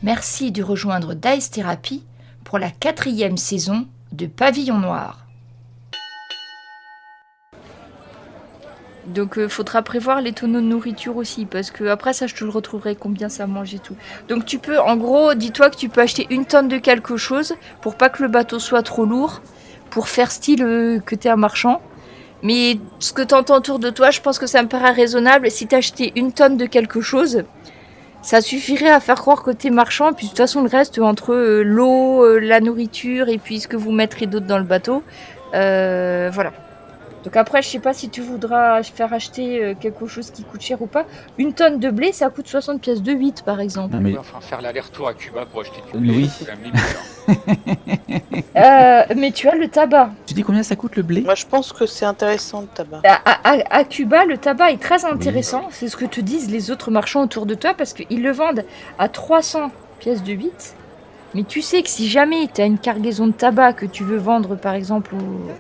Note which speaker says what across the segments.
Speaker 1: Merci de rejoindre Dice Therapy pour la 4e saison de Pavillon Noir. Donc faudra prévoir les tonneaux de nourriture aussi, parce que après ça je te le retrouverai combien ça mange et tout. Donc tu peux, en gros, dis-toi que tu peux acheter 1 tonne de quelque chose pour pas que le bateau soit trop lourd, pour faire style que t'es un marchand. Mais ce que t'entends autour de toi, je pense que ça me paraît raisonnable. Si t'achetais 1 tonne de quelque chose, ça suffirait à faire croire que t'es marchand. Et puis de toute façon le reste, entre l'eau, la nourriture et puis ce que vous mettrez d'autre dans le bateau, voilà. Donc après, je sais pas si tu voudras faire acheter quelque chose qui coûte cher ou pas. 1 tonne de blé, ça coûte 60 pièces de 8, par exemple.
Speaker 2: Non, mais...
Speaker 3: Ouais, enfin, faire l'aller-retour à Cuba pour acheter du blé,
Speaker 2: Oui.
Speaker 3: c'est quand même limite, hein.
Speaker 1: Mais tu as le tabac.
Speaker 2: Tu dis combien ça coûte le blé?
Speaker 4: Moi, je pense que c'est intéressant le tabac.
Speaker 1: À Cuba, le tabac est très intéressant. Oui. C'est ce que te disent les autres marchands autour de toi parce qu'ils le vendent à 300 pièces de 8. Mais tu sais que si jamais tu as une cargaison de tabac que tu veux vendre, par exemple,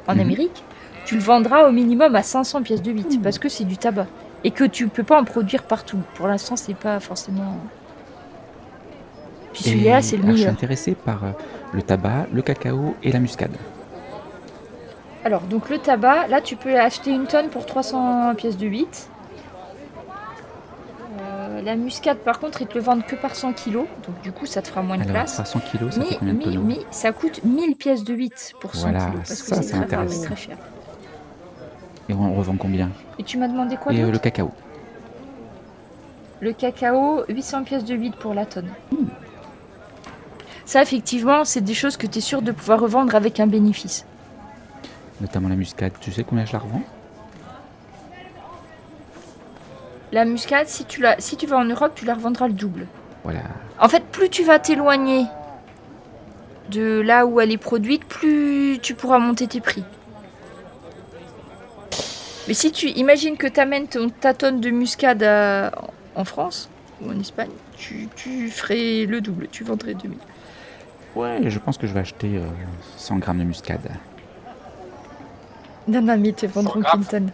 Speaker 1: en Amérique, tu le vendras au minimum à 500 pièces de 8 parce que c'est du tabac et que tu peux pas en produire partout. Pour l'instant, c'est pas forcément. Puis celui-là, c'est le meilleur.
Speaker 2: Je suis intéressé par le tabac, le cacao et la muscade.
Speaker 1: Alors, donc le tabac, là, tu peux acheter 1 tonne pour 300 pièces de 8. La muscade, par contre, ils te le vendent que par 100 kilos, donc du coup, ça te fera moins de place.
Speaker 2: 300 kilos, ça fait combien de tonneaux ?
Speaker 1: Mais ça coûte 1000 pièces de 8 pour 100 kilos, parce que c'est très rare et très cher.
Speaker 2: Et on revend combien ?
Speaker 1: Et tu m'as demandé quoi
Speaker 2: d'autre ?
Speaker 1: Et
Speaker 2: le cacao.
Speaker 1: Le cacao, 800 pièces de 8 pour la tonne. Ça, effectivement, c'est des choses que tu es sûr de pouvoir revendre avec un bénéfice.
Speaker 2: Notamment la muscade, tu sais combien je la revends ?
Speaker 1: La muscade, si tu vas en Europe, tu la revendras le double.
Speaker 2: Voilà.
Speaker 1: En fait, plus tu vas t'éloigner de là où elle est produite, plus tu pourras monter tes prix. Mais si tu imagines que tu amènes ta tonne de muscade en France ou en Espagne, tu ferais le double, tu vendrais 2000.
Speaker 2: Ouais, je pense que je vais acheter 100 grammes de muscade.
Speaker 1: Non, mais ils te vendront qu'une tonne.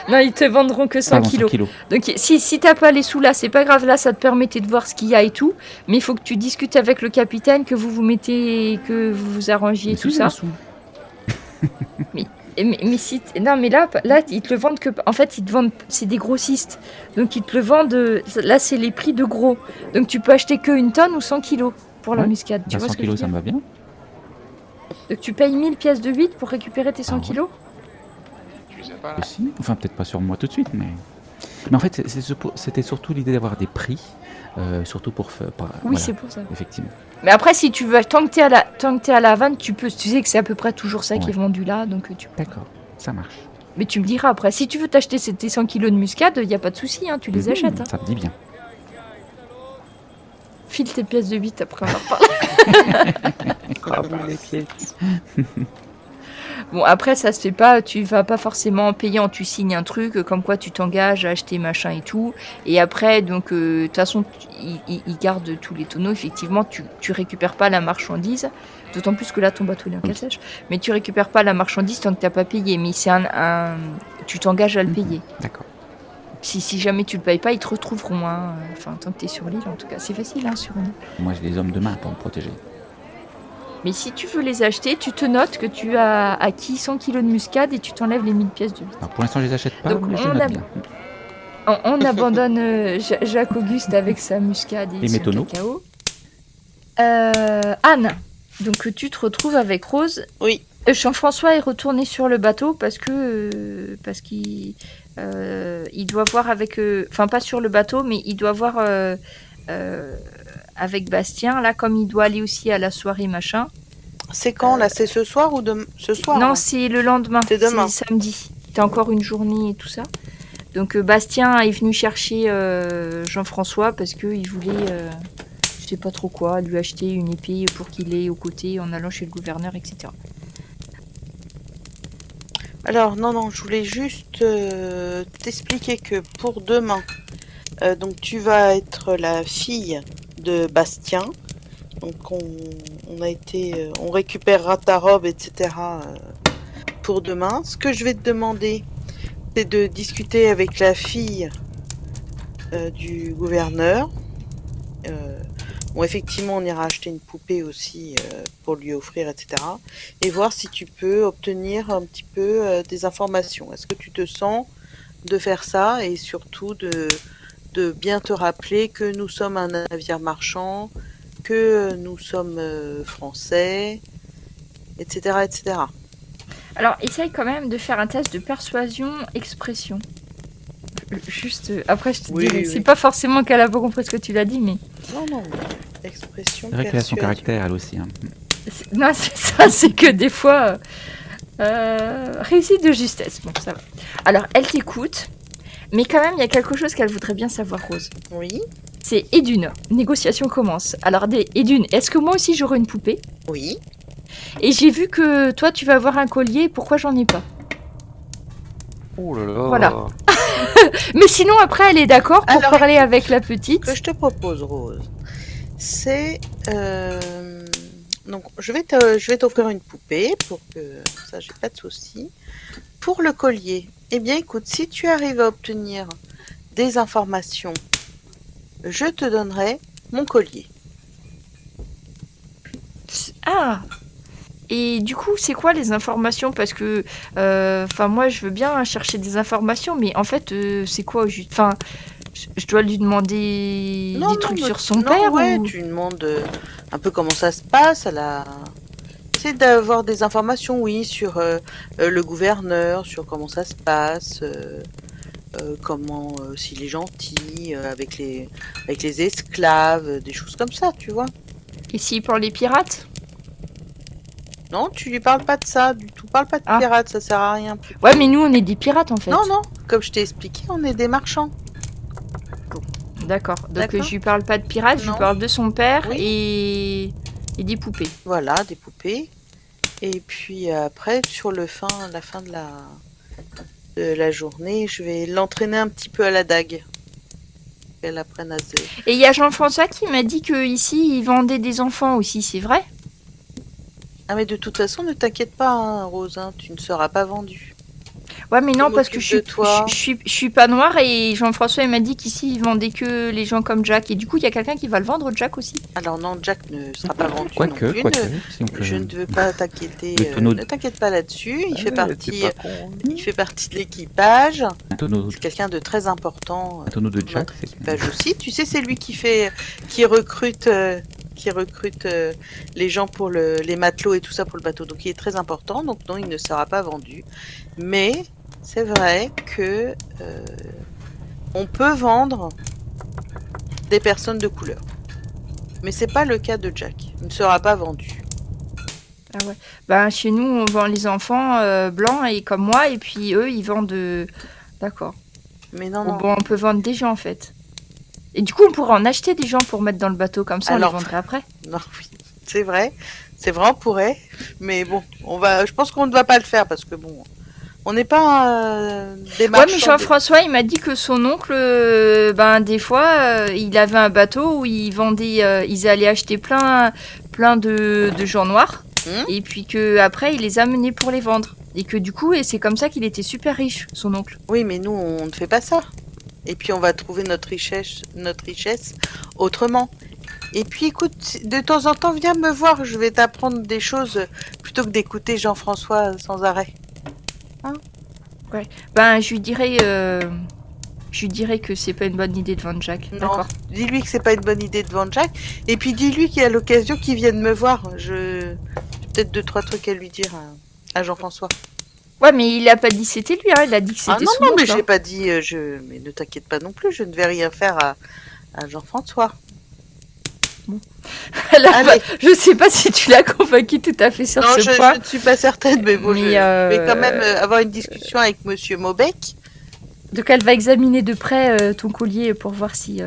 Speaker 1: Non, ils te vendront que 100 kilos.
Speaker 2: 100 kilos.
Speaker 1: Donc si t'as pas les sous là, c'est pas grave, là ça te permettait de voir ce qu'il y a et tout, mais il faut que tu discutes avec le capitaine, que vous mettez, que vous vous arrangiez tout ça. mais si non, mais là ils te le vendent que, en fait ils te vendent, c'est des grossistes, donc ils te le vendent, là c'est les prix de gros, donc tu peux acheter que 1 tonne ou 100 kilos pour la muscade. Tu vois
Speaker 2: 100
Speaker 1: ce que je veux
Speaker 2: kilos, ça
Speaker 1: dire ?
Speaker 2: me va bien.
Speaker 1: Donc tu payes 1000 pièces de 8 pour récupérer tes 100 kilos ?
Speaker 3: Tu les as pas là ?
Speaker 2: Si. Enfin, peut-être pas sur moi tout de suite, mais en fait, c'était surtout l'idée d'avoir des prix, surtout pour faire.
Speaker 1: Oui,
Speaker 2: voilà,
Speaker 1: c'est pour ça.
Speaker 2: Effectivement.
Speaker 1: Mais après, si tu veux, tant que t'es à la Havane, tu sais que c'est à peu près toujours ça qui est vendu là, donc tu peux.
Speaker 2: D'accord, ça marche.
Speaker 1: Mais tu me diras après, si tu veux t'acheter tes 100 kilos de muscade, il n'y a pas de souci, hein, tu les achètes. Hein.
Speaker 2: Ça me dit bien.
Speaker 1: File tes pièces de 8 après, on en reparle.
Speaker 4: Les pièces.
Speaker 1: Bon, après, ça se fait pas, tu vas pas forcément payer, tu signes un truc, comme quoi tu t'engages à acheter machin et tout. Et après, donc, de toute façon, ils gardent tous les tonneaux. Effectivement, tu récupères pas la marchandise. D'autant plus que là, ton bateau il est en cale sèche. Mais tu récupères pas la marchandise tant que t'as pas payé. Mais c'est tu t'engages à le payer.
Speaker 2: D'accord.
Speaker 1: Si jamais tu le payes pas, ils te retrouveront. Hein. Enfin, tant que t'es sur l'île, en tout cas. C'est facile, hein, sur une île.
Speaker 2: Moi, j'ai des hommes de main pour me protéger.
Speaker 1: Mais si tu veux les acheter, tu te notes que tu as acquis 100 kilos de muscade et tu t'enlèves les 1000 pièces de 8.
Speaker 2: Alors, pour l'instant, je les achète pas,
Speaker 1: donc,
Speaker 2: mais je note bien.
Speaker 1: On abandonne Jacques-Auguste avec sa muscade et son cacao. Anne, donc tu te retrouves avec Rose.
Speaker 4: Oui.
Speaker 1: Jean-François est retourné sur le bateau parce qu'il doit voir avec... Enfin, pas sur le bateau, mais il doit voir... avec Bastien, là, comme il doit aller aussi à la soirée, machin.
Speaker 4: C'est quand, là ? C'est ce soir ou ce soir ?
Speaker 1: Non,
Speaker 4: là
Speaker 1: c'est le lendemain.
Speaker 4: C'est demain.
Speaker 1: C'est samedi. T'as encore une journée et tout ça. Donc, Bastien est venu chercher Jean-François parce qu'il voulait, je sais pas trop quoi, lui acheter une épée pour qu'il ait aux côtés en allant chez le gouverneur, etc.
Speaker 4: Alors, non, je voulais juste t'expliquer que pour demain, donc tu vas être la fille de Bastien. Donc on récupérera ta robe, etc. Pour demain. Ce que je vais te demander, c'est de discuter avec la fille du gouverneur Bon, effectivement, on ira acheter une poupée aussi pour lui offrir, etc. Et voir si tu peux obtenir un petit peu des informations. Est-ce que tu te sens de faire ça et surtout de bien te rappeler que nous sommes un navire marchand, que nous sommes français, etc., etc.
Speaker 1: Alors, essaye quand même de faire un test de persuasion-expression. Juste, après, je te
Speaker 4: Oui,
Speaker 1: dirai.
Speaker 4: oui,
Speaker 1: C'est
Speaker 4: oui.
Speaker 1: pas forcément qu'elle a pas compris ce que tu l'as dit, mais...
Speaker 4: Non, non, expression,
Speaker 2: C'est vrai qu'elle a son
Speaker 4: persuasion.
Speaker 2: caractère, elle aussi. Hein.
Speaker 1: Non, c'est ça, c'est que des fois... réussite de justesse, bon, ça va. Alors, elle t'écoute, mais quand même, il y a quelque chose qu'elle voudrait bien savoir, Rose.
Speaker 4: Oui,
Speaker 1: C'est Edune. Négociation commence. Alors, Edune, est-ce que moi aussi j'aurai une poupée?
Speaker 4: oui.
Speaker 1: Et j'ai vu que toi, tu vas avoir un collier, pourquoi j'en ai pas?
Speaker 3: Oh là là.
Speaker 1: Voilà. Mais sinon, après, elle est d'accord pour
Speaker 4: Alors,
Speaker 1: parler
Speaker 4: écoute,
Speaker 1: avec la petite.
Speaker 4: Ce que je te propose, Rose, c'est... donc, je vais t'offrir une poupée pour que ça, j'ai pas de souci. Pour le collier, eh bien, écoute, si tu arrives à obtenir des informations, je te donnerai mon collier.
Speaker 1: Ah! Et du coup, c'est quoi les informations? Parce que, enfin, moi, je veux bien chercher des informations, mais en fait, c'est quoi juste? Enfin, je dois lui demander des trucs
Speaker 4: mais-
Speaker 1: sur son
Speaker 4: non,
Speaker 1: père
Speaker 4: ouais,
Speaker 1: ou...
Speaker 4: tu lui demandes un peu comment ça se passe. C'est d'avoir des informations, oui, sur le gouverneur, sur comment ça se passe, comment s'il est gentil, avec les esclaves, des choses comme ça, tu vois.
Speaker 1: Et s'il parle les pirates?
Speaker 4: Non, tu lui parles pas de ça du tout. Parle pas de
Speaker 1: Ah.
Speaker 4: pirates, ça sert à rien.
Speaker 1: Ouais, mais nous, on est des pirates, en fait.
Speaker 4: Non, non, comme je t'ai expliqué, on est des marchands.
Speaker 1: D'accord. Donc,
Speaker 4: D'accord.
Speaker 1: je lui parle pas de pirates, je lui
Speaker 4: Non.
Speaker 1: parle de son père
Speaker 4: Oui.
Speaker 1: et des poupées.
Speaker 4: Voilà, des poupées. Et puis après, sur la fin de la journée, je vais l'entraîner un petit peu à la dague. Qu'elle apprenne à se...
Speaker 1: Et il y a Jean-François qui m'a dit que ici il vendait des enfants aussi, c'est vrai?
Speaker 4: Ah mais de toute façon, ne t'inquiète pas, hein, Rose, hein, tu ne seras pas vendue.
Speaker 1: Ouais, mais non,
Speaker 4: Je
Speaker 1: parce que
Speaker 4: m'occupe de toi.
Speaker 1: je suis pas noire et Jean-François il m'a dit qu'ici il vendait que les gens comme Jack. Et du coup, il y a quelqu'un qui va le vendre, Jack aussi.
Speaker 4: Alors non, Jack ne sera pas vendu non
Speaker 2: Quoique,
Speaker 4: plus.
Speaker 2: si on peut...
Speaker 4: Je ne veux pas t'inquiéter.
Speaker 2: Le tonneau de-
Speaker 4: Ne t'inquiète pas là-dessus. Il fait
Speaker 3: T'es
Speaker 4: partie.
Speaker 3: pas con.
Speaker 4: Il fait partie de l'équipage.
Speaker 2: Un tonneau,
Speaker 4: C'est quelqu'un de très important.
Speaker 2: un tonneau de Jack, c'est...
Speaker 4: L'équipage aussi. Tu sais, c'est lui qui recrute les gens pour les matelots et tout ça pour le bateau. Donc il est très important. Donc non, il ne sera pas vendu. Mais c'est vrai que on peut vendre des personnes de couleur. Mais c'est pas le cas de Jack. Il ne sera pas vendu.
Speaker 1: Ah ouais. Ben, chez nous, on vend les enfants blancs et comme moi, et puis eux, ils vendent. D'accord.
Speaker 4: Mais non,
Speaker 1: Bon,
Speaker 4: non.
Speaker 1: bon, on peut vendre des gens en fait. Et du coup, on pourrait en acheter des gens pour mettre dans le bateau, comme ça
Speaker 4: Alors,
Speaker 1: on les vendrait après.
Speaker 4: Non, oui, c'est vrai. C'est vrai, on pourrait. Mais bon, je pense qu'on ne va pas le faire parce que bon, on n'est pas des
Speaker 1: Ouais,
Speaker 4: marchands.
Speaker 1: mais Jean-François, il m'a dit que son oncle, ben, des fois, il avait un bateau où ils vendaient, ils allaient acheter plein de gens noirs. Et puis que après, il les amenait pour les vendre. Et que du coup, et c'est comme ça qu'il était super riche, son oncle.
Speaker 4: Oui, mais nous, on ne fait pas ça. Et puis, on va trouver notre richesse autrement. Et puis, écoute, de temps en temps, viens me voir. Je vais t'apprendre des choses plutôt que d'écouter Jean-François sans arrêt.
Speaker 1: Ben, je lui dirais que c'est pas une bonne idée de vendre Jack.
Speaker 4: Non,
Speaker 1: D'accord.
Speaker 4: dis-lui que c'est pas une bonne idée de vendre Jack. Et puis, dis-lui qu'il y a l'occasion qu'il vienne me voir. J'ai peut-être 2-3 trucs à lui dire à Jean-François.
Speaker 1: Ouais, mais il a pas dit c'était lui, hein. Il a dit que c'était
Speaker 4: Ah non,
Speaker 1: son
Speaker 4: non, mais
Speaker 1: oncle.
Speaker 4: j'ai pas dit. Mais ne t'inquiète pas non plus, je ne vais rien faire à Jean-François.
Speaker 1: Elle a
Speaker 4: Allez.
Speaker 1: pas- Je sais pas si tu l'as convaincu tout à fait sur
Speaker 4: Non,
Speaker 1: ce
Speaker 4: je
Speaker 1: point.
Speaker 4: ne suis pas certaine, mais bon,
Speaker 1: Mais,
Speaker 4: je vais quand même avoir une discussion avec Monsieur Maubec.
Speaker 1: Donc elle va examiner de près ton collier pour voir si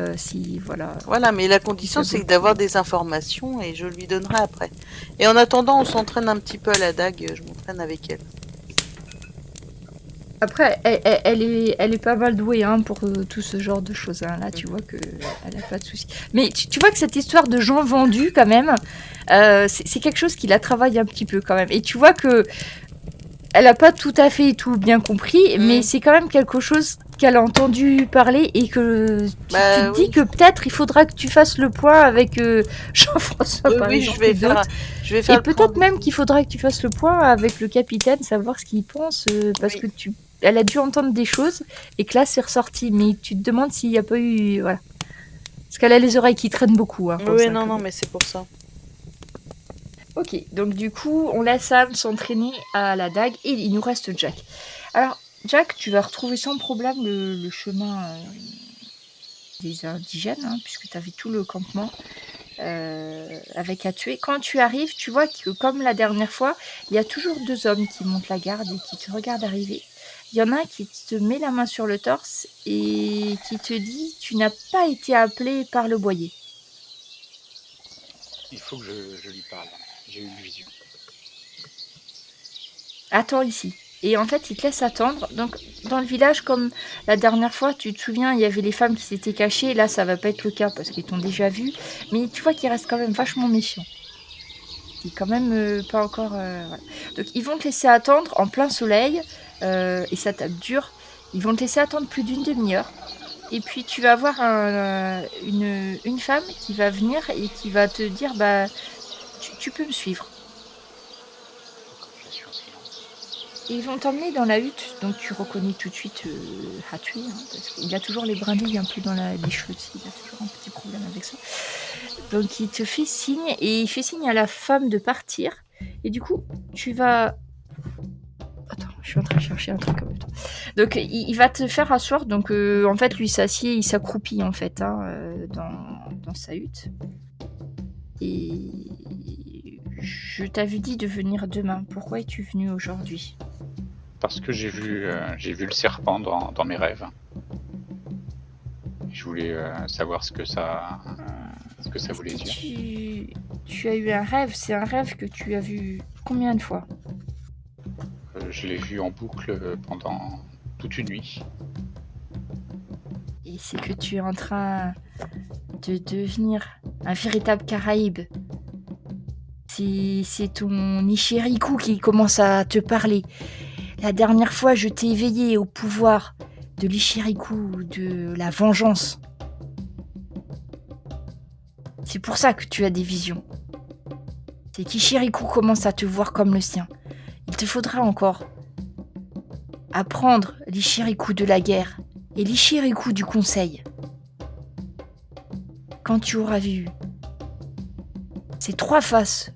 Speaker 1: voilà.
Speaker 4: Voilà, mais la condition, c'est d'avoir des informations et je lui donnerai après. Et en attendant, on s'entraîne un petit peu à la dague, je m'entraîne avec elle.
Speaker 1: Après, elle est pas mal douée hein, pour tout ce genre de choses. Hein. Là, tu vois que elle a pas de soucis. Mais tu vois que cette histoire de gens vendus, quand même, c'est quelque chose qui la travaille un petit peu quand même. Et tu vois que elle a pas tout à fait tout bien compris, mais c'est quand même quelque chose qu'elle a entendu parler et que tu te dis
Speaker 4: oui.
Speaker 1: que peut-être il faudra que tu fasses le point avec Jean-François par
Speaker 4: Oui,
Speaker 1: exemple
Speaker 4: je vais
Speaker 1: et
Speaker 4: faire,
Speaker 1: d'autres.
Speaker 4: je vais faire
Speaker 1: Et
Speaker 4: le
Speaker 1: peut-être
Speaker 4: point.
Speaker 1: même qu'il faudra que tu fasses le point avec le capitaine, savoir ce qu'il pense, parce
Speaker 4: Oui.
Speaker 1: que elle a dû entendre des choses et que là c'est ressorti. Mais tu te demandes s'il n'y a pas eu, voilà, parce qu'elle a les oreilles qui traînent beaucoup. Hein, comme
Speaker 4: Oui,
Speaker 1: ça,
Speaker 4: non,
Speaker 1: que-
Speaker 4: non, mais c'est pour ça.
Speaker 1: Ok, donc du coup, on laisse Sam s'entraîner à la dague et il nous reste Jack. Alors, Jack, tu vas retrouver sans problème le chemin des indigènes, hein, puisque tu avais tout le campement avec à tuer. Quand tu arrives, tu vois que comme la dernière fois, il y a toujours 2 hommes qui montent la garde et qui te regardent arriver. Il y en a un qui te met la main sur le torse et qui te dit « Tu n'as pas été appelé par le boyer ».
Speaker 2: Il faut que je lui parle. J'ai eu une vision.
Speaker 1: Attends ici. Et en fait, il te laisse attendre. Donc, dans le village, comme la dernière fois, tu te souviens, il y avait les femmes qui s'étaient cachées. Là, ça va pas être le cas parce qu'ils t'ont déjà vu. Mais tu vois qu'il reste quand même vachement méfiant. Il est quand même pas encore... voilà. Donc, ils vont te laisser attendre en plein soleil. Et ça tape dur. Ils vont te laisser attendre plus d'une demi-heure. Et puis, tu vas avoir une femme qui va venir et qui va te dire, bah, tu peux me suivre.
Speaker 2: Je suis en silence.
Speaker 1: Et ils vont t'emmener dans la hutte, donc tu reconnais tout de suite Hatui, hein, parce qu'il a toujours les brindilles un peu dans les cheveux, il a toujours un petit problème avec ça. Donc il te fait signe, et il fait signe à la femme de partir, et du coup, tu vas... Attends, je suis en train de chercher un truc en même temps. Donc il va te faire asseoir, donc en fait, lui s'assied, il s'accroupit en fait, dans sa hutte. Et... Je t'avais dit de venir demain, pourquoi es-tu venu aujourd'hui ?
Speaker 2: Parce que j'ai vu le serpent dans mes rêves. Je voulais savoir ce que ça voulait dire.
Speaker 1: Tu as eu un rêve, c'est un rêve que tu as vu combien de fois ?
Speaker 2: Je l'ai vu en boucle pendant toute une nuit.
Speaker 1: Et c'est que tu es en train de devenir un véritable Caraïbe. C'est ton Ichiriku qui commence à te parler. La dernière fois, je t'ai éveillé au pouvoir de l'Ichiriku, de la vengeance. C'est pour ça que tu as des visions. C'est qu'Ichiriku commence à te voir comme le sien. Il te faudra encore apprendre l'Ichiriku de la guerre et l'Ichiriku du conseil. Quand tu auras vu ces 3 faces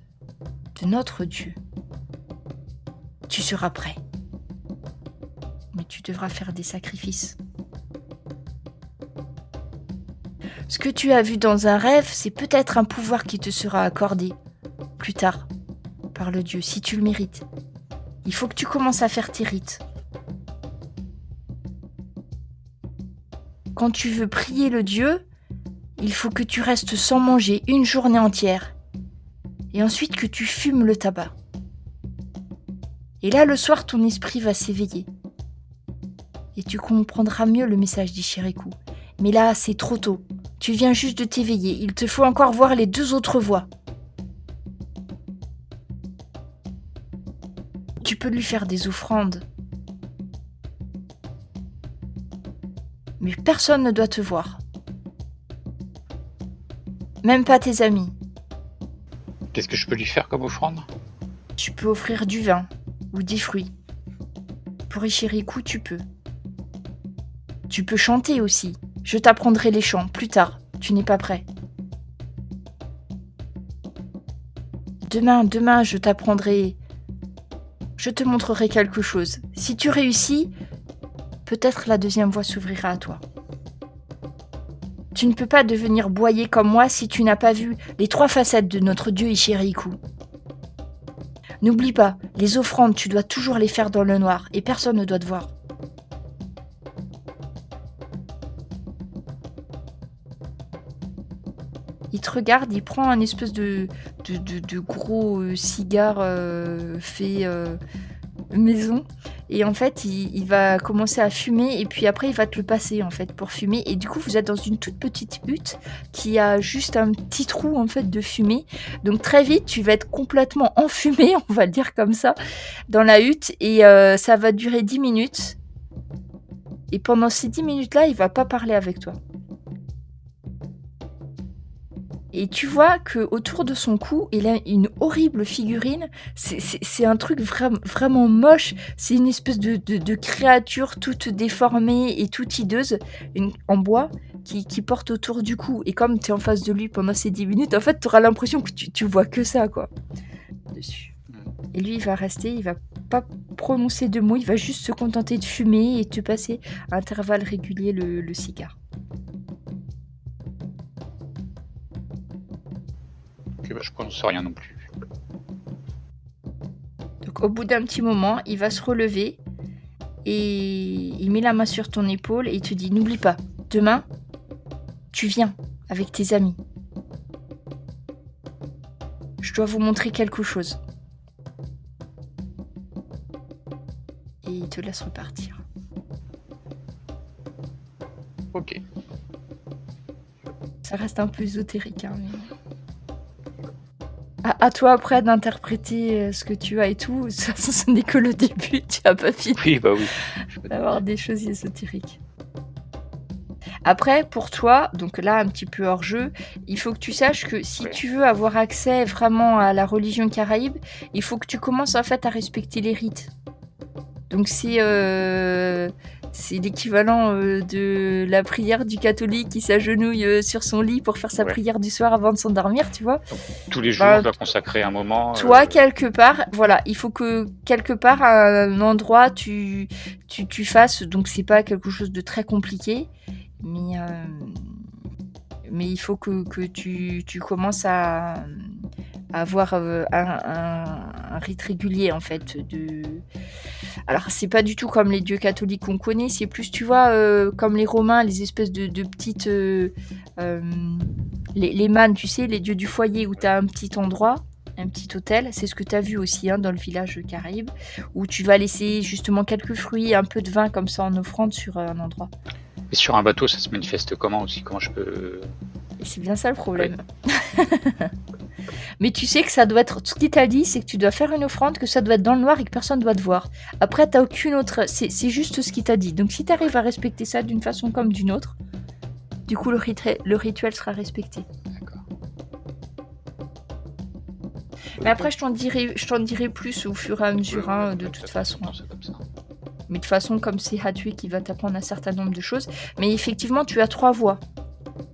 Speaker 1: de notre Dieu, tu seras prêt. Mais tu devras faire des sacrifices. Ce que tu as vu dans un rêve, c'est peut-être un pouvoir qui te sera accordé plus tard par le Dieu, si tu le mérites. Il faut que tu commences à faire tes rites. Quand tu veux prier le Dieu, il faut que tu restes sans manger une journée entière. Et ensuite que tu fumes le tabac. Et là, le soir, ton esprit va s'éveiller. Et tu comprendras mieux le message d'Ichiriku. Mais là, c'est trop tôt. Tu viens juste de t'éveiller. Il te faut encore voir les 2 autres voies. Tu peux lui faire des offrandes. Mais personne ne doit te voir. Même pas tes amis.
Speaker 2: Qu'est-ce que je peux lui faire comme offrande ?
Speaker 1: Tu peux offrir du vin ou des fruits. Pour Ichiriku, tu peux. Tu peux chanter aussi. Je t'apprendrai les chants plus tard. Tu n'es pas prêt. Demain, je t'apprendrai... Je te montrerai quelque chose. Si tu réussis, peut-être la 2e voie s'ouvrira à toi. Tu ne peux pas devenir boyer comme moi si tu n'as pas vu les 3 facettes de notre Dieu Ichiriku. N'oublie pas, les offrandes, tu dois toujours les faire dans le noir et personne ne doit te voir. Il te regarde, il prend un espèce de gros cigare fait maison. Et en fait, il va commencer à fumer et puis après, il va te le passer en fait pour fumer. Et du coup, vous êtes dans une toute petite hutte qui a juste un petit trou en fait de fumée. Donc très vite, tu vas être complètement enfumé, on va le dire comme ça, dans la hutte. Et ça va durer 10 minutes. Et pendant ces 10 minutes-là, il va pas parler avec toi. Et tu vois que autour de son cou, il a une horrible figurine. C'est un truc vraiment moche. C'est une espèce de créature toute déformée et toute hideuse en bois qui porte autour du cou. Et comme tu es en face de lui pendant ces 10 minutes, en fait, tu auras l'impression que tu vois que ça, quoi. Dessus. Et lui, il va rester, il va pas prononcer de mots, il va juste se contenter de fumer et te passer à intervalles réguliers le cigare.
Speaker 5: Ok, bah, je prononce rien non plus.
Speaker 1: Donc au bout d'un petit moment, il va se relever et il met la main sur ton épaule et il te dit, n'oublie pas, demain, tu viens avec tes amis. Je dois vous montrer quelque chose. Et il te laisse repartir.
Speaker 5: Ok.
Speaker 1: Ça reste un peu ésotérique, hein, mais... À toi après d'interpréter ce que tu as et tout, ça ce n'est que le début, tu n'as pas fini
Speaker 5: Oui, bah oui.
Speaker 1: d'avoir des choses ésotériques. Après, pour toi, donc là un petit peu hors jeu, il faut que tu saches que si tu veux avoir accès vraiment à la religion caraïbe, il faut que tu commences en fait à respecter les rites. Donc c'est l'équivalent de la prière du catholique qui s'agenouille sur son lit pour faire sa prière du soir avant de s'endormir, tu vois.
Speaker 5: Donc, tous les jours, je dois consacrer un moment.
Speaker 1: Toi, quelque part, voilà, il faut que quelque part, à un endroit, tu fasses. Donc, c'est pas quelque chose de très compliqué, mais il faut que tu commences à avoir un rite régulier, en fait. Alors, c'est pas du tout comme les dieux catholiques qu'on connaît, c'est plus, tu vois, comme les Romains, les espèces de petites... les mânes, tu sais, les dieux du foyer où tu as un petit endroit, un petit hôtel, c'est ce que tu as vu aussi dans le village caraïbe, où tu vas laisser justement quelques fruits, un peu de vin comme ça en offrande sur un endroit.
Speaker 5: Et sur un bateau, ça se manifeste comment aussi? Comment je peux...
Speaker 1: Et c'est bien ça le problème. Oui. Mais tu sais que ça doit être... Ce qu'il t'a dit, c'est que tu dois faire une offrande, que ça doit être dans le noir et que personne ne doit te voir. Après, t'as aucune autre... C'est juste ce qu'il t'a dit. Donc si tu arrives à respecter ça d'une façon comme d'une autre, du coup, le rituel sera respecté.
Speaker 5: D'accord.
Speaker 1: Mais après, je t'en dirai plus au fur et à mesure, de toute façon. Mais de toute façon, comme c'est Hatui qui va t'apprendre un certain nombre de choses. Mais effectivement, tu as 3 voies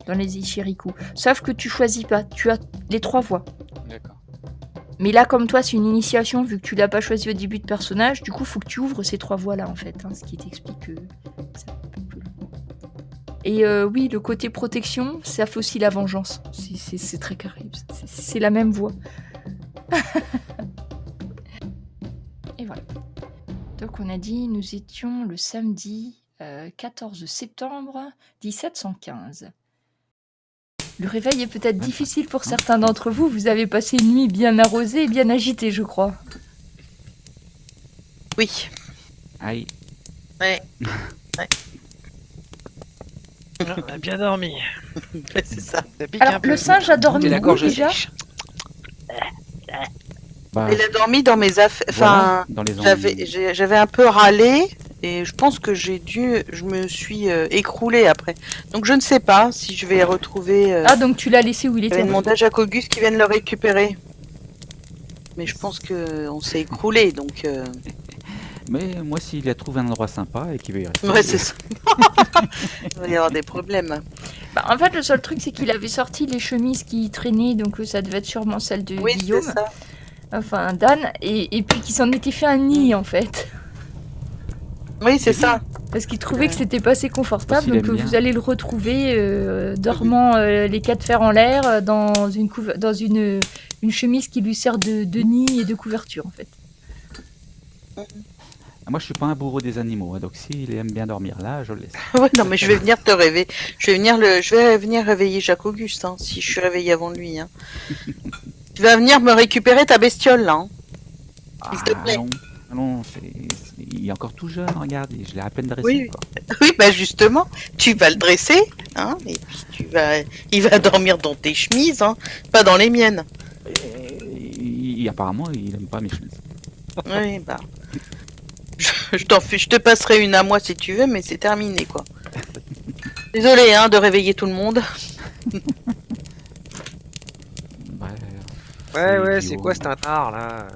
Speaker 1: dans les Ichiriku. Sauf que tu choisis pas. Tu as les 3 voies.
Speaker 5: D'accord.
Speaker 1: Mais là, comme toi, c'est une initiation, vu que tu l'as pas choisi au début de personnage, du coup, faut que tu ouvres ces 3 voies-là, en fait. Ce qui t'explique que c'est un peu plus long. Et oui, le côté protection, ça fait aussi la vengeance. C'est très caraïbe. C'est la même voie. Et voilà. Donc on a dit, nous étions le samedi 14 septembre 1715. Le réveil est peut-être difficile pour certains d'entre vous. Vous avez passé une nuit bien arrosée et bien agitée, je crois.
Speaker 4: Oui.
Speaker 2: Aïe.
Speaker 4: Ouais. Ouais.
Speaker 3: On a bien dormi.
Speaker 4: Ouais, c'est ça.
Speaker 1: Alors, le singe a dormi où déjà?
Speaker 2: Bah,
Speaker 4: Il a dormi dans mes affaires. Enfin,
Speaker 2: voilà, dans les
Speaker 4: j'avais un peu râlé et je pense que je me suis écroulée après. Donc je ne sais pas si je vais retrouver.
Speaker 1: Ah, donc tu l'as laissé où il était?
Speaker 4: J'avais demandé à Jacques Auguste qui vienne le récupérer. Mais je pense que on s'est écroulé, donc.
Speaker 2: Mais moi, s'il a trouvé un endroit sympa et qu'il veut y rester.
Speaker 4: Ouais, c'est ça. Il va y avoir des problèmes.
Speaker 1: Bah, en fait, le seul truc, c'est qu'il avait sorti les chemises qui traînaient, donc ça devait être sûrement celle de Guillaume.
Speaker 4: C'est ça.
Speaker 1: Enfin, Dan, et puis qu'il s'en était fait un nid, en fait.
Speaker 4: Oui, c'est ça.
Speaker 1: Parce qu'il trouvait que c'était pas assez confortable,
Speaker 2: Parce qu'il
Speaker 1: donc
Speaker 2: aime bien.
Speaker 1: vous allez le retrouver dormant les 4 fers en l'air dans une chemise qui lui sert de nid et de couverture, en fait.
Speaker 2: Moi, je suis pas un bourreau des animaux, donc s'il aime bien dormir là, je le laisse.
Speaker 4: Ouais, non, mais je vais venir te rêver. Je vais venir réveiller Jacques Auguste, si je suis réveillée avant lui. Tu vas venir me récupérer ta bestiole, là. S'il te plaît.
Speaker 2: Non, il est encore tout jeune, regarde, je l'ai à peine dressé.
Speaker 4: Oui.
Speaker 2: Quoi.
Speaker 4: Oui, bah justement, tu vas le dresser, et puis il va dormir dans tes chemises, pas dans les miennes.
Speaker 2: Et apparemment, il aime pas mes chemises.
Speaker 4: Oui, bah. Je te passerai une à moi si tu veux, mais c'est terminé quoi. Désolé hein, de réveiller tout le monde.
Speaker 2: Ouais,
Speaker 3: Ouais,
Speaker 2: Guillaume.
Speaker 3: c'est quoi cet art là?